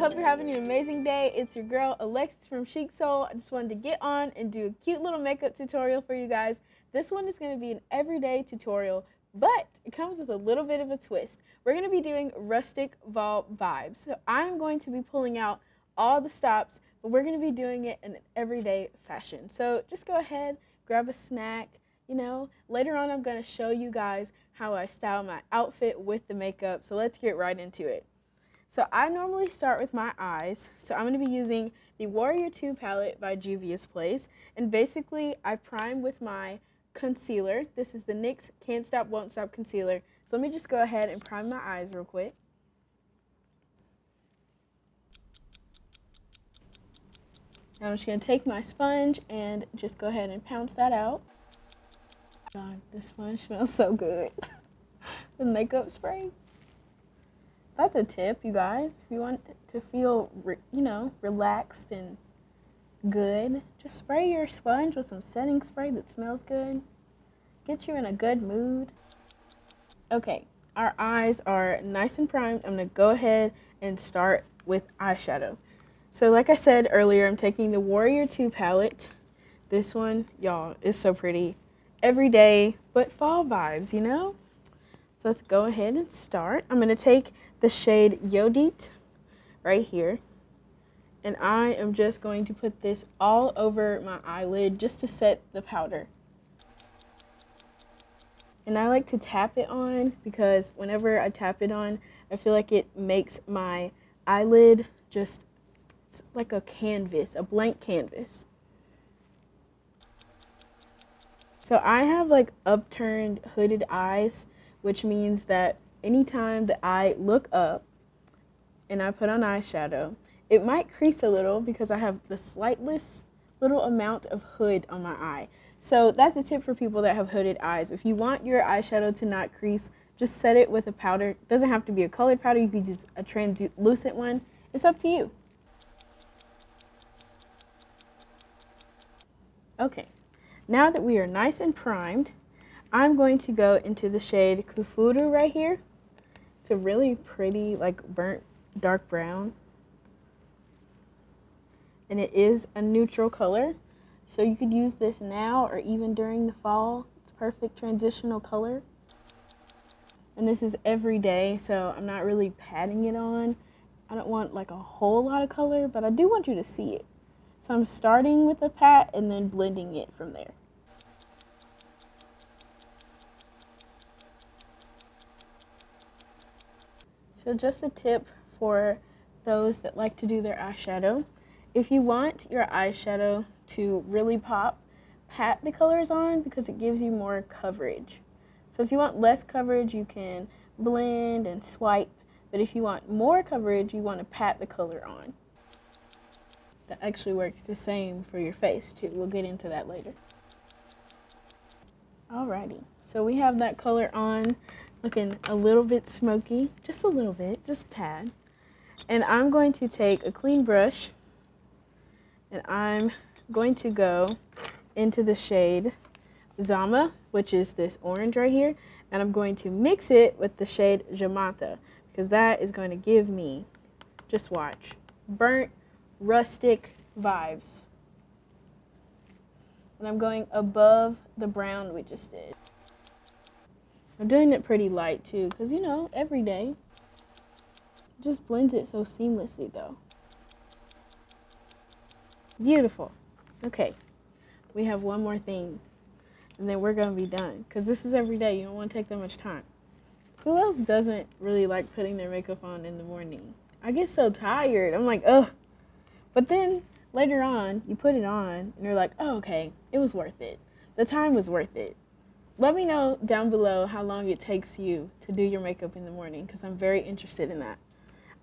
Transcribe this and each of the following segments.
hope you're having an amazing day. It's your girl Alexis from Chic Soul. I just wanted to get on and do a cute little makeup tutorial for you guys. This one is going to be an everyday tutorial, but it comes with a little bit of a twist. We're going to be doing rustic fall vibes. So I'm going to be pulling out all the stops, but we're going to be doing it in an everyday fashion. So just go ahead, grab a snack. You know, later on I'm going to show you guys how I style my outfit with the makeup. So let's get right into it. So I normally start with my eyes. So I'm going to be using the Warrior 2 palette by Juvia's Place. And basically I prime with my concealer. This is the NYX Can't Stop Won't Stop concealer. So let me just go ahead and prime my eyes real quick. Now I'm just going to take my sponge and just go ahead and pounce that out. God, this sponge smells so good. The makeup spray. That's a tip, you guys. If you want to feel, relaxed and good, just spray your sponge with some setting spray that smells good. Get you in a good mood. Okay, our eyes are nice and primed. I'm going to go ahead and start with eyeshadow. So like I said earlier, I'm taking the Warrior 2 palette. This one, y'all, is so pretty. Everyday, but fall vibes, you know? So let's go ahead and start. I'm going to take the shade Yodit right here. And I am just going to put this all over my eyelid just to set the powder. And I like to tap it on because whenever I tap it on, I feel like it makes my eyelid just like a canvas, a blank canvas. So I have like upturned hooded eyes, which means that anytime that I look up and I put on eyeshadow, it might crease a little because I have the slightest little amount of hood on my eye. So that's a tip for people that have hooded eyes. If you want your eyeshadow to not crease, just set it with a powder. It doesn't have to be a colored powder. You could use a translucent one. It's up to you. Okay, now that we are nice and primed, I'm going to go into the shade Kufuru right here. It's a really pretty, like burnt dark brown. And it is a neutral color. So you could use this now or even during the fall. It's perfect transitional color. And this is every day, so I'm not really patting it on. I don't want like a whole lot of color, but I do want you to see it. So I'm starting with a pat and then blending it from there. So just a tip for those that like to do their eyeshadow. If you want your eyeshadow to really pop, pat the colors on because it gives you more coverage. So if you want less coverage, you can blend and swipe. But if you want more coverage, you want to pat the color on. That actually works the same for your face too. We'll get into that later. Alrighty, so we have that color on. Looking a little bit smoky, just a little bit, just a tad. And I'm going to take a clean brush and I'm going to go into the shade Zama, which is this orange right here, and I'm going to mix it with the shade Jamata because that is going to give me, just watch, burnt, rustic vibes. And I'm going above the brown we just did. I'm doing it pretty light too, because you know, every day. It just blends it so seamlessly though. Beautiful. Okay, we have one more thing, and then we're gonna be done, because this is every day. You don't want to take that much time. Who else doesn't really like putting their makeup on in the morning? I get so tired. I'm like, ugh. But then later on, you put it on, and you're like, oh, okay, it was worth it. The time was worth it. Let me know down below how long it takes you to do your makeup in the morning, because I'm very interested in that.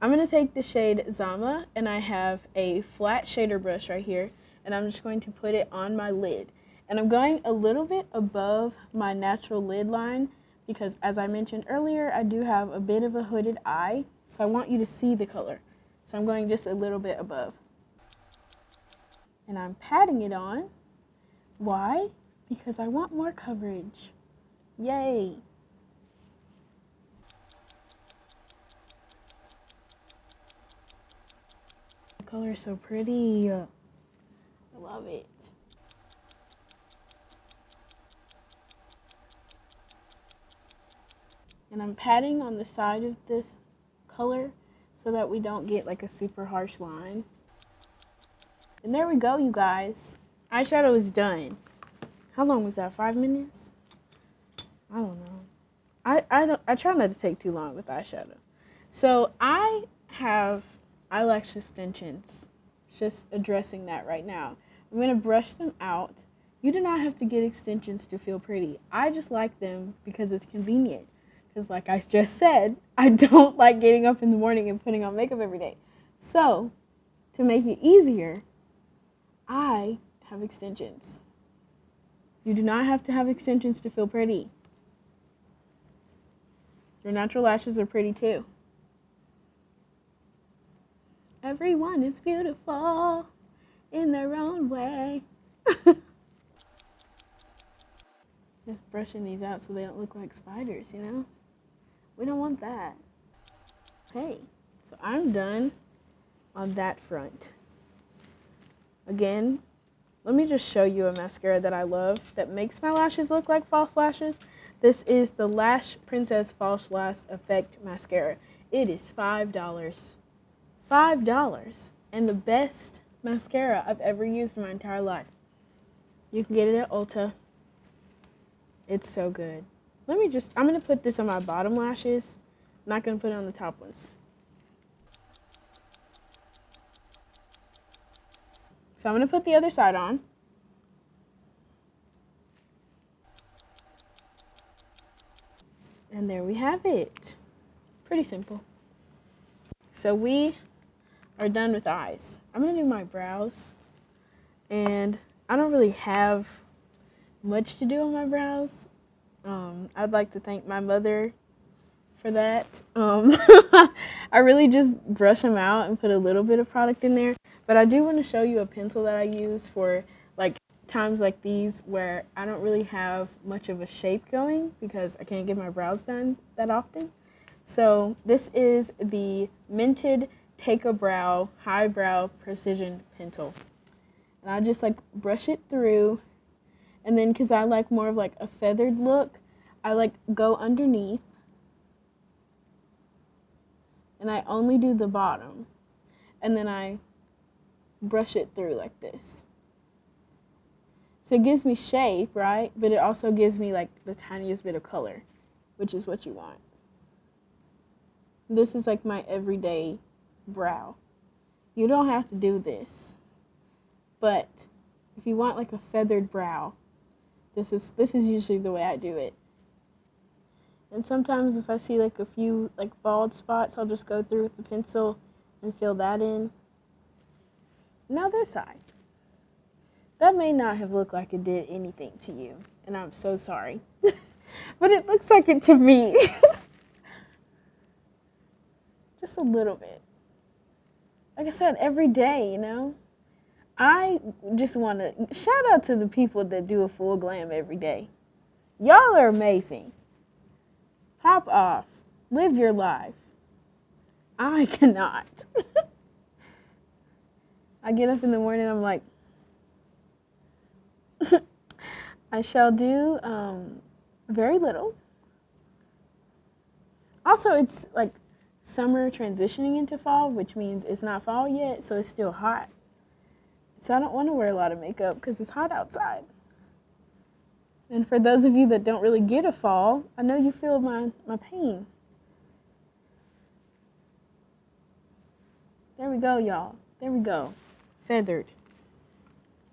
I'm going to take the shade Zama, and I have a flat shader brush right here, and I'm just going to put it on my lid. And I'm going a little bit above my natural lid line, because as I mentioned earlier, I do have a bit of a hooded eye, so I want you to see the color. So I'm going just a little bit above. And I'm patting it on. Why? Because I want more coverage. Yay! color is so pretty. I love it. And I'm patting on the side of this color so that we don't get like a super harsh line. And there we go, you guys. Eyeshadow is done. How long was that? 5 minutes? I don't know. I try not to take too long with eyeshadow. So I have eyelash extensions. Just addressing that right now. I'm going to brush them out. You do not have to get extensions to feel pretty. I just like them because it's convenient. Because like I just said, I don't like getting up in the morning and putting on makeup every day. So to make it easier, I have extensions. You do not have to have extensions to feel pretty. Your natural lashes are pretty too. Everyone is beautiful in their own way. Just brushing these out so they don't look like spiders, you know? We don't want that. Hey, so I'm done on that front. Again, let me just show you a mascara that I love that makes my lashes look like false lashes. This is the Lash Princess False Lash Effect Mascara. It is $5. $5. And the best mascara I've ever used in my entire life. You can get it at Ulta. It's so good. I'm going to put this on my bottom lashes. I'm not going to put it on the top ones. So I'm going to put the other side on. And there we have it. Pretty simple. So we are done with eyes. I'm going to do my brows. And I don't really have much to do on my brows. I'd like to thank my mother for that. I really just brush them out and put a little bit of product in there. But I do want to show you a pencil that I use for like times like these where I don't really have much of a shape going because I can't get my brows done that often. So this is the Minted Take a Brow Highbrow Precision Pencil. And I just like brush it through. And then because I like more of like a feathered look, I like go underneath. And I only do the bottom. And then I brush it through like this. So it gives me shape, right? But it also gives me like the tiniest bit of color, which is what you want. This is like my everyday brow. You don't have to do this. But if you want like a feathered brow, this is usually the way I do it. And sometimes if I see like a few like bald spots, I'll just go through with the pencil and fill that in. Now this side. That may not have looked like it did anything to you, and I'm so sorry. But it looks like it to me. Just a little bit. Like I said, every day, you know? I just want to shout out to the people that do a full glam every day. Y'all are amazing. Pop off. Live your life. I cannot. I get up in the morning, I'm like, I shall do very little. Also, it's like summer transitioning into fall, which means it's not fall yet, so it's still hot. So I don't want to wear a lot of makeup because it's hot outside. And for those of you that don't really get a fall, I know you feel my pain. There we go, y'all. There we go. Feathered.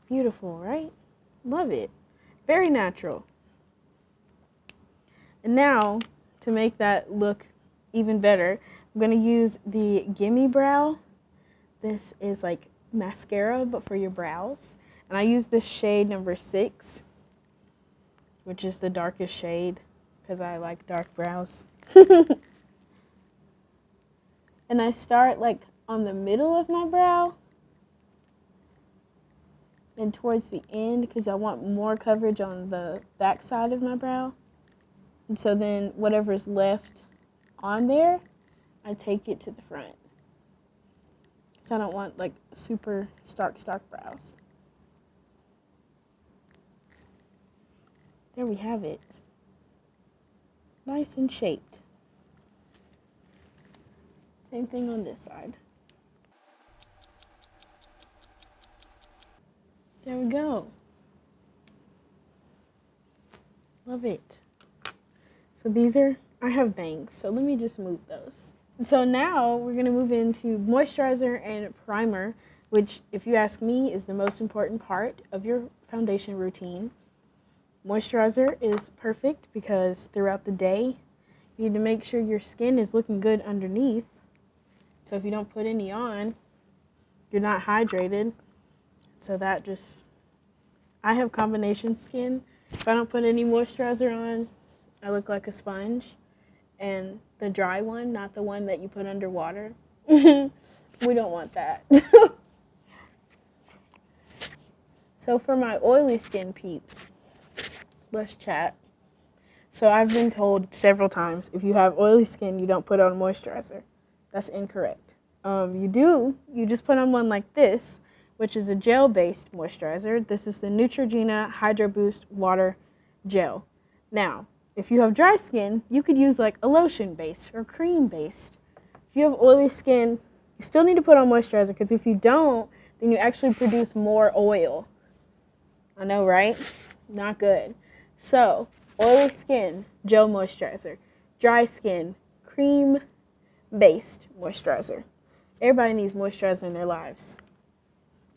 Beautiful, right? Love it. Very natural. And now, to make that look even better, I'm going to use the GimMe Brow. This is like mascara, but for your brows. And I use this shade number 6, which is the darkest shade, because I like dark brows. And I start like on the middle of my brow and towards the end because I want more coverage on the back side of my brow. And so then whatever's left on there, I take it to the front. So I don't want like super stark brows. There we have it. Nice and shaped. Same thing on this side. There we go. Love it. So these are, I have bangs, so let me just move those. So now we're going to move into moisturizer and primer, which, if you ask me, is the most important part of your foundation routine. Moisturizer is perfect because throughout the day, you need to make sure your skin is looking good underneath. So if you don't put any on, you're not hydrated. So that just, I have combination skin. If I don't put any moisturizer on, I look like a sponge. And the dry one, not the one that you put underwater, we don't want that. So for my oily skin peeps, let's chat. So I've been told several times, if you have oily skin, you don't put on moisturizer. That's incorrect. You just put on one like this, which is a gel-based moisturizer. This is the Neutrogena Hydro Boost Water Gel. Now, if you have dry skin, you could use like a lotion-based or cream-based. If you have oily skin, you still need to put on moisturizer, because if you don't, then you actually produce more oil. I know, right? Not good. So, oily skin, gel moisturizer. Dry skin, cream-based moisturizer. Everybody needs moisturizer in their lives,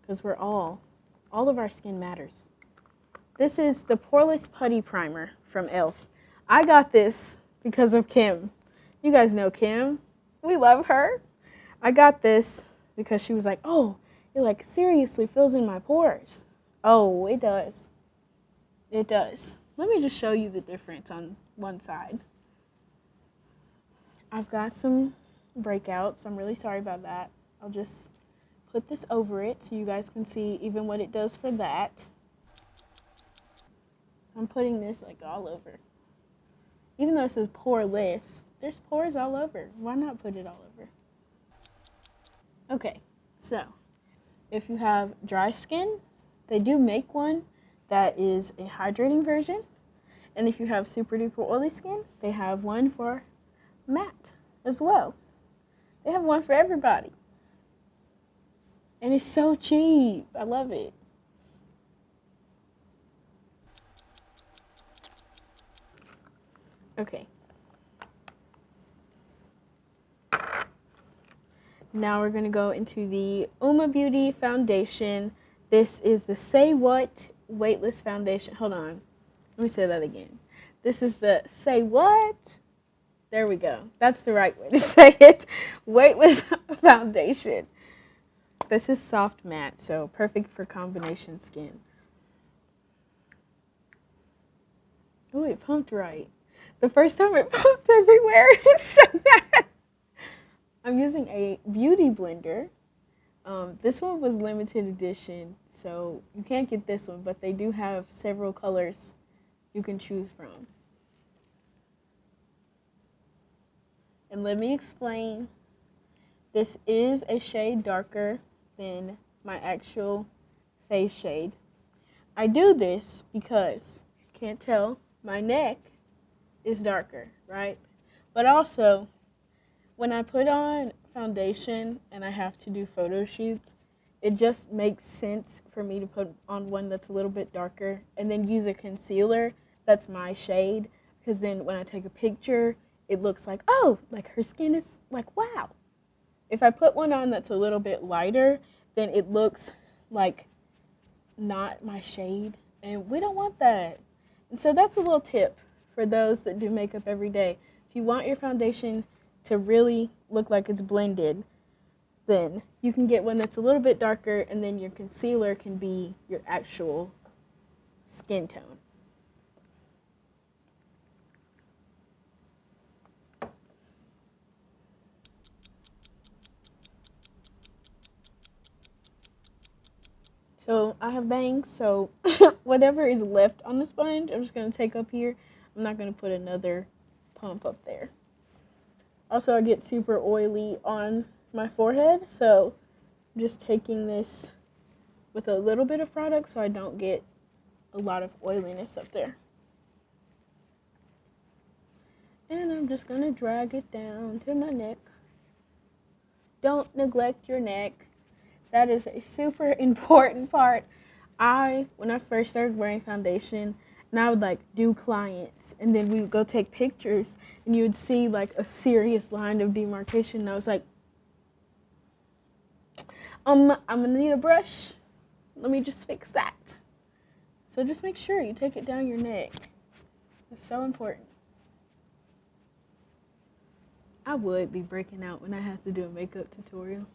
because all of our skin matters. This is the Poreless Putty Primer from e.l.f. I got this because of Kim. You guys know Kim. We love her. I got this because she was like, oh, it like seriously fills in my pores. Oh, it does. It does. Let me just show you the difference on one side. I've got some breakouts. I'm really sorry about that. I'll just put this over it so you guys can see even what it does for that. I'm putting this like all over. Even though it says poreless, there's pores all over. Why not put it all over? Okay, so if you have dry skin, they do make one that is a hydrating version. And if you have super duper oily skin, they have one for matte as well. They have one for everybody. And it's so cheap. I love it. Okay. Now we're going to go into the Uma Beauty Foundation. This is the Say What Weightless Foundation. Hold on. Let me say that again. This is the Say What? There we go. That's the right way to say it. Weightless Foundation. This is soft matte, so perfect for combination skin. Oh, it pumped right. The first time it pumped everywhere. It's so bad. I'm using a beauty blender. This one was limited edition, so you can't get this one, but they do have several colors you can choose from. And let me explain. This is a shade darker than my actual face shade. I do this because, you can't tell, my neck is darker, right? But also, when I put on foundation and I have to do photo shoots, it just makes sense for me to put on one that's a little bit darker and then use a concealer that's my shade, because then when I take a picture, it looks like, oh, like her skin is like, wow. If I put one on that's a little bit lighter, then it looks like not my shade, and we don't want that. And so that's a little tip for those that do makeup every day. If you want your foundation to really look like it's blended, then you can get one that's a little bit darker, and then your concealer can be your actual skin tone. So I have bangs, so whatever is left on the sponge, I'm just going to take up here. I'm not going to put another pump up there. Also, I get super oily on my forehead, so I'm just taking this with a little bit of product so I don't get a lot of oiliness up there. And I'm just going to drag it down to my neck. Don't neglect your neck. That is a super important part. When I first started wearing foundation, and I would like do clients, and then we would go take pictures, and you would see like a serious line of demarcation, and I was like, I'm gonna need a brush. Let me just fix that. So just make sure you take it down your neck. It's so important. I would be breaking out when I have to do a makeup tutorial.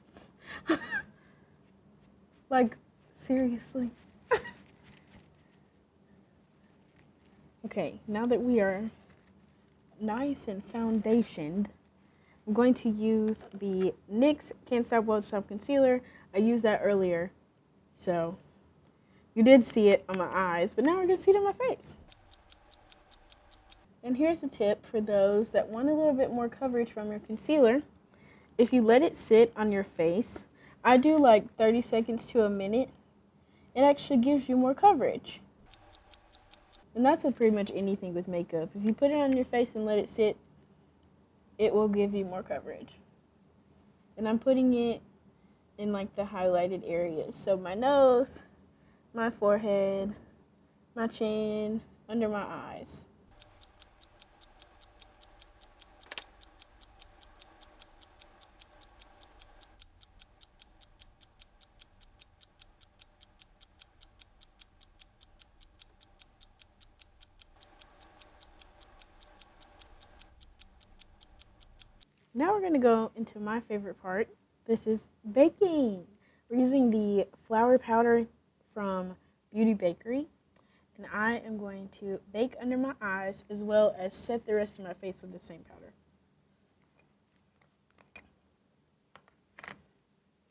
Like, seriously. Okay, now that we are nice and foundationed, I'm going to use the NYX Can't Stop Won't Stop Concealer. I used that earlier, so you did see it on my eyes, but now we're going to see it on my face. And here's a tip for those that want a little bit more coverage from your concealer. If you let it sit on your face, I do like 30 seconds to a minute, it actually gives you more coverage. And that's with pretty much anything with makeup. If you put it on your face and let it sit, it will give you more coverage. And I'm putting it in like the highlighted areas. So my nose, my forehead, my chin, under my eyes. Now we're going to go into my favorite part. This is baking. We're using the flour powder from Beauty Bakery. And I am going to bake under my eyes as well as set the rest of my face with the same powder.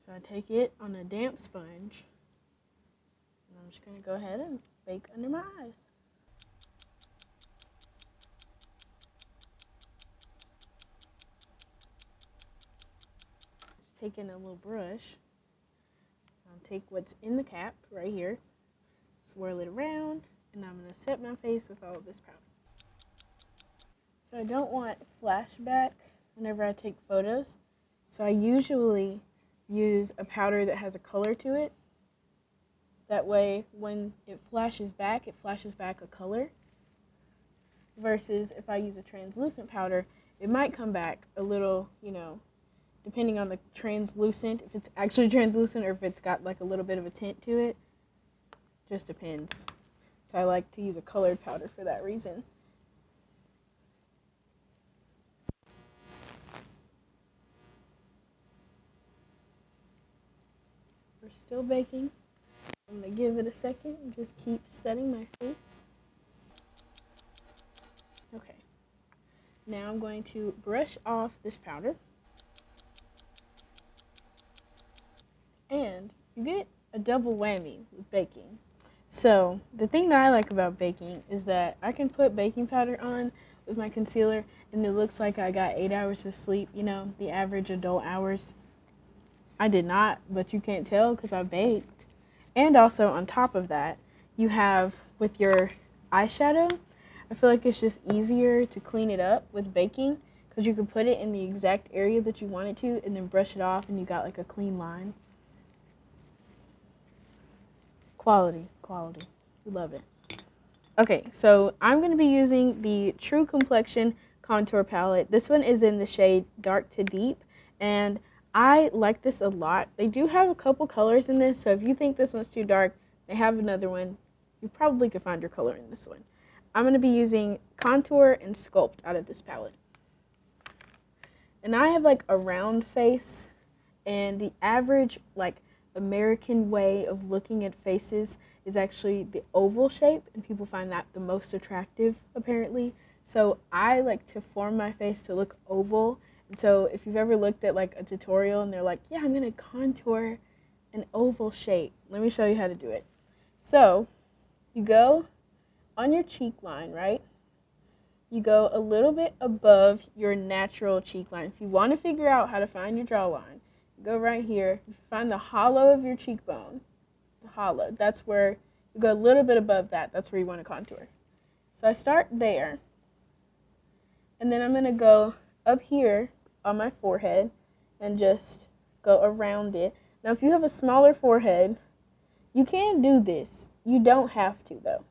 So I take it on a damp sponge. And I'm just going to go ahead and bake under my eyes. Taking a little brush, I'll take what's in the cap right here, swirl it around, and I'm going to set my face with all of this powder. So I don't want flashback whenever I take photos, so I usually use a powder that has a color to it. That way when it flashes back a color, versus if I use a translucent powder, it might come back a little, depending on the translucent, if it's actually translucent or if it's got like a little bit of a tint to it. Just depends. So I like to use a colored powder for that reason. We're still baking. I'm going to give it a second and just keep setting my face. Okay. Now I'm going to brush off this powder. And you get a double whammy with baking. So the thing that I like about baking is that I can put baking powder on with my concealer and it looks like I got 8 hours of sleep, the average adult hours. I did not, but you can't tell because I baked. And also on top of that, you have with your eyeshadow, I feel like it's just easier to clean it up with baking because you can put it in the exact area that you want it to and then brush it off and you got like a clean line. Quality. We love it. Okay, so I'm going to be using the True Complexion contour palette. This one is in the shade Dark to Deep, and I like this a lot. They do have a couple colors in this, so if you think this one's too dark, they have another one. You probably could find your color in this one. I'm going to be using Contour and Sculpt out of this palette. And I have like a round face, and the average American way of looking at faces is actually the oval shape, and people find that the most attractive apparently. So I like to form my face to look oval, and so if you've ever looked at like a tutorial and they're like, yeah, I'm gonna contour an oval shape, let me show you how to do it. So you go on your cheek line, right? You go a little bit above your natural cheek line. If you want to figure out how to find your jawline, go right here. Find the hollow of your cheekbone. The hollow. That's where you go a little bit above that. That's where you want to contour. So I start there. And then I'm going to go up here on my forehead and just go around it. Now, if you have a smaller forehead, you can do this. You don't have to, though.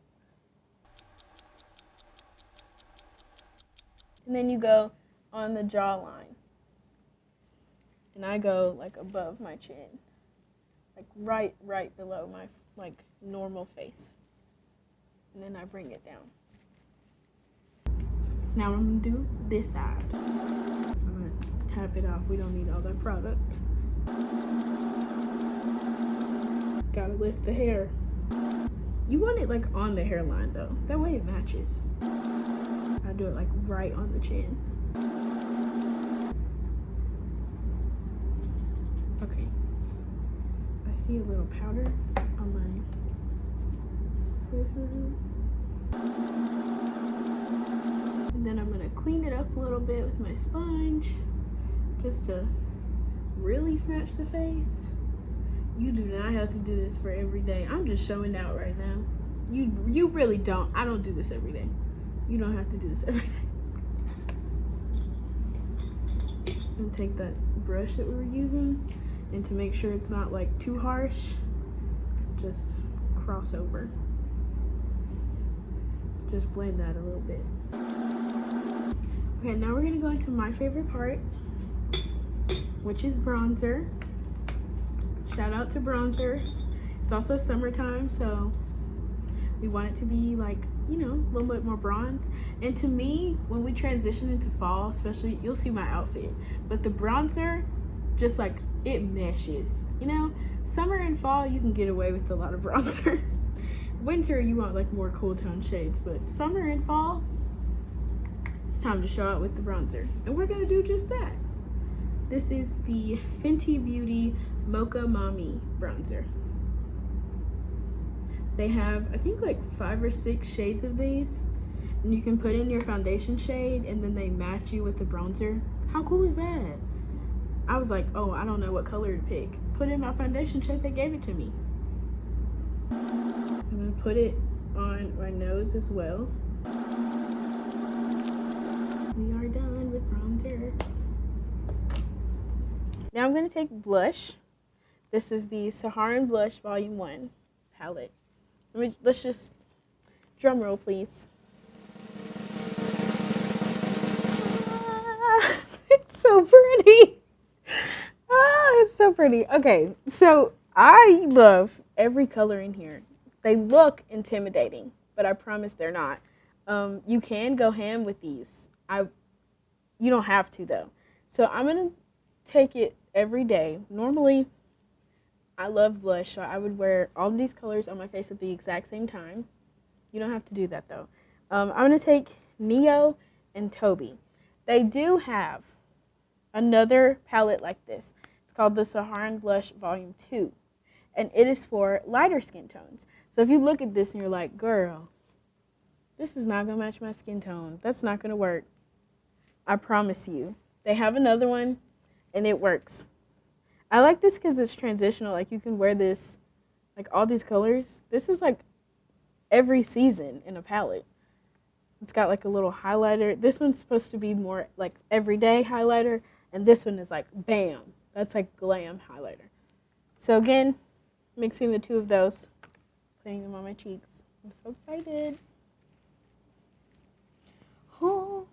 And then you go on the jawline. And I go like above my chin. Like right below my like normal face. And then I bring it down. So now I'm gonna do this side. I'm gonna tap it off. We don't need all that product. Gotta lift the hair. You want it like on the hairline though. That way it matches. I do it like right on the chin. Okay. I see a little powder on my forehead. And then I'm gonna clean it up a little bit with my sponge just to really snatch the face. You do not have to do this for every day. I'm just showing out right now. You really don't. I don't do this every day. You don't have to do this every day. And take that brush that we were using, and to make sure it's not like too harsh, just cross over. Just blend that a little bit. Okay, now we're gonna go into my favorite part, which is bronzer. Shout out to bronzer. It's also summertime, so we want it to be like, you know, a little bit more bronze. And to me, when we transition into fall, especially, you'll see my outfit, but the bronzer just like it meshes, you know. Summer and fall you can get away with a lot of bronzer. Winter you want like more cool tone shades, but summer and fall it's time to show out with the bronzer, and we're gonna do just that. This is the Fenty Beauty Mocha Mommy bronzer. They have, I think, like 5 or 6 shades of these, and you can put in your foundation shade and then they match you with the bronzer. How cool is that? I was like, oh, I don't know what color to pick. Put in my foundation shade, they gave it to me. I'm gonna put it on my nose as well. We are done with bronzer. Now I'm gonna take blush. This is the Saharan Blush Volume 1 palette. Let's just, drum roll please. Ah, it's so pretty. Ah, it's so pretty. Okay, so I love every color in here. They look intimidating, but I promise they're not. You can go ham with these. You don't have to though. So I'm gonna take it every day. Normally, I love blush, so I would wear all of these colors on my face at the exact same time. You don't have to do that though. I'm gonna take Neo and Toby. They do have another palette like this. It's called the Saharan Blush Volume 2, and it is for lighter skin tones. So if you look at this and you're like, girl, this is not gonna match my skin tone. That's not gonna work. I promise you. They have another one, and it works. I like this because it's transitional. Like, you can wear this, like, all these colors. This is, like, every season in a palette. It's got, like, a little highlighter. This one's supposed to be more, like, everyday highlighter. And this one is, like, bam. That's, like, glam highlighter. So, again, mixing the two of those, putting them on my cheeks. I'm so excited. Oh,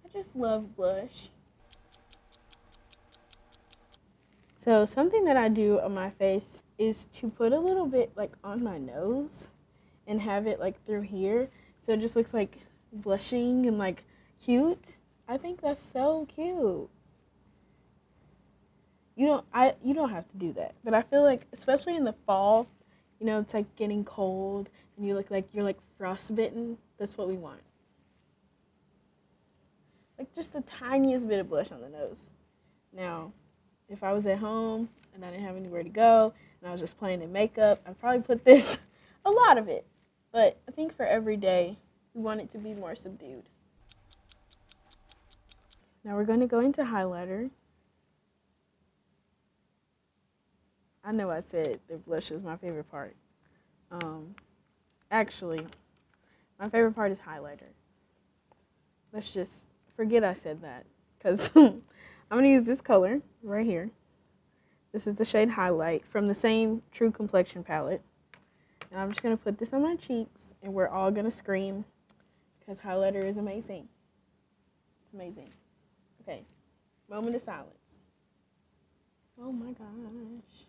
I just love blush. So something that I do on my face is to put a little bit like on my nose and have it like through here. So it just looks like blushing and like cute. I think that's so cute. You don't have to do that. But I feel like, especially in the fall, you know, it's like getting cold and you look like you're like frostbitten. That's what we want. Like just the tiniest bit of blush on the nose. Now, if I was at home and I didn't have anywhere to go and I was just playing in makeup, I'd probably put this, a lot of it. But I think for every day, we want it to be more subdued. Now we're going to go into highlighter. I know I said the blush was my favorite part. Actually, my favorite part is highlighter. Let's just forget I said that, because I'm going to use this color right here. This is the shade Highlight from the same True Complexion palette. And I'm just going to put this on my cheeks, and we're all going to scream, because highlighter is amazing. It's amazing. Okay, moment of silence. Oh my gosh.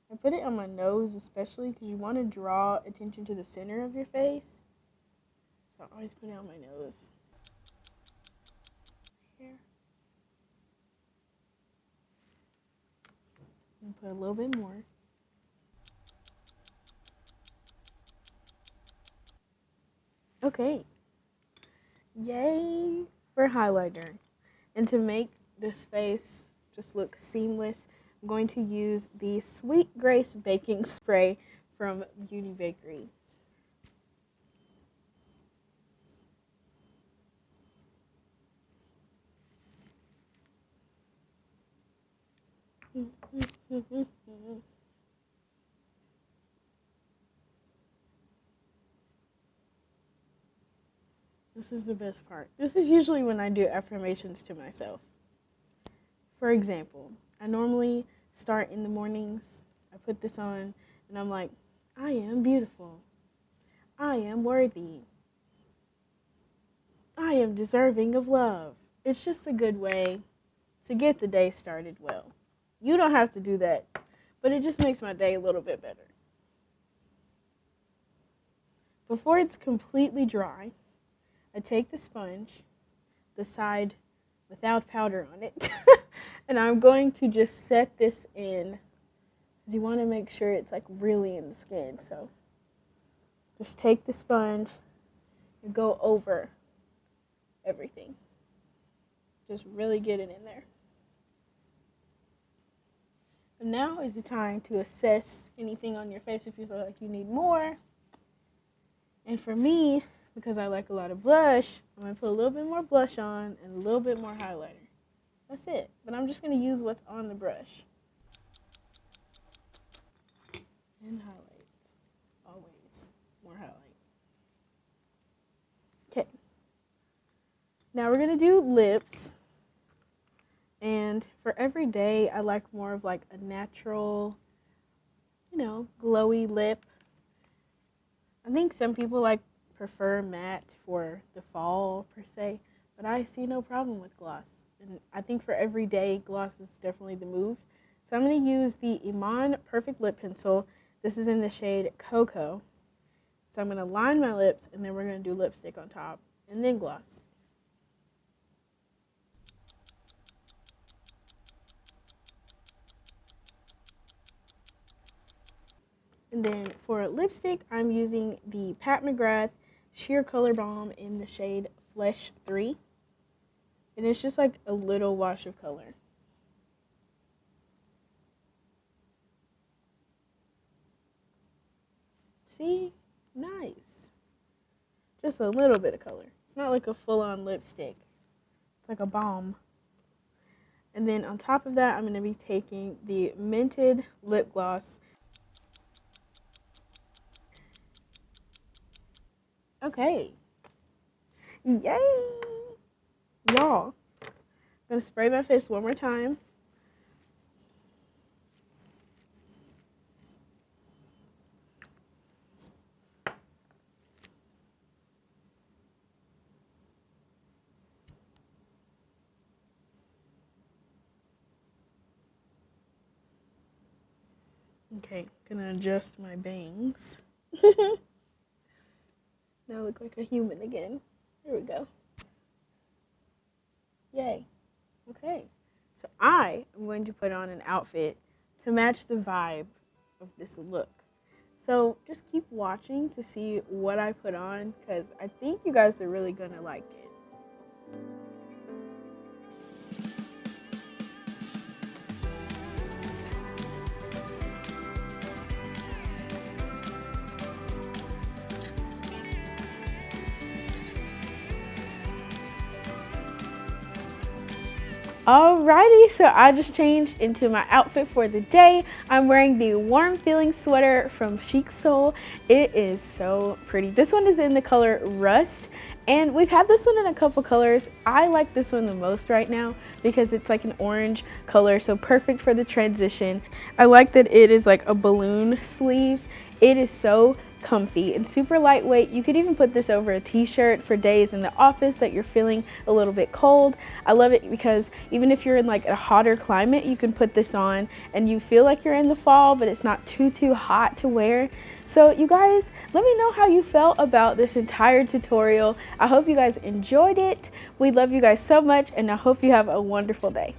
I put it on my nose especially because you want to draw attention to the center of your face. So I always put it on my nose. Here. And put a little bit more. Okay. Yay for highlighter. And to make this face just look seamless, I'm going to use the Sweet Grace Baking Spray from Beauty Bakery. This is the best part. This is usually when I do affirmations to myself. For example, I normally start in the mornings. I put this on and I'm like, I am beautiful. I am worthy. I am deserving of love. It's just a good way to get the day started well. You don't have to do that, but it just makes my day a little bit better. Before it's completely dry, I take the sponge, the side without powder on it, and I'm going to just set this in, because you want to make sure it's like really in the skin. So just take the sponge and go over everything. Just really get it in there. And now is the time to assess anything on your face if you feel like you need more. And for me, because I like a lot of blush, I'm going to put a little bit more blush on and a little bit more highlighter. That's it. But I'm just going to use what's on the brush. And highlight. Always more highlight. Okay. Now we're going to do lips. And for every day, I like more of like a natural, glowy lip. I think some people prefer matte for the fall per se, but I see no problem with gloss. And I think for every day, gloss is definitely the move. So I'm going to use the Iman Perfect Lip Pencil. This is in the shade Cocoa. So I'm going to line my lips, and then we're going to do lipstick on top, and then gloss. And then for lipstick, I'm using the Pat McGrath Sheer Color Balm in the shade Flesh 3. And it's just like a little wash of color. See? Nice. Just a little bit of color. It's not like a full-on lipstick. It's like a balm. And then on top of that, I'm going to be taking the Mented Lip Gloss. Okay. Yay! Y'all, I'm going to spray my face one more time. Okay, gonna adjust my bangs. Now I look like a human again. There we go. Yay. Okay. So I am going to put on an outfit to match the vibe of this look. So just keep watching to see what I put on, because I think you guys are really gonna like it. Alrighty, so I just changed into my outfit for the day. I'm wearing the warm feeling sweater from Chic Soul. It is so pretty. This one is in the color Rust, and we've had this one in a couple colors. I like this one the most right now because it's like an orange color, so perfect for the transition. I like that it is like a balloon sleeve. It is so comfy and super lightweight. You could even put this over a t-shirt for days in the office that you're feeling a little bit cold. I love it because even if you're in like a hotter climate, you can put this on and you feel like you're in the fall, but it's not too hot to wear. So you guys, let me know how you felt about this entire tutorial. I hope you guys enjoyed it. We love you guys so much, and I hope you have a wonderful day.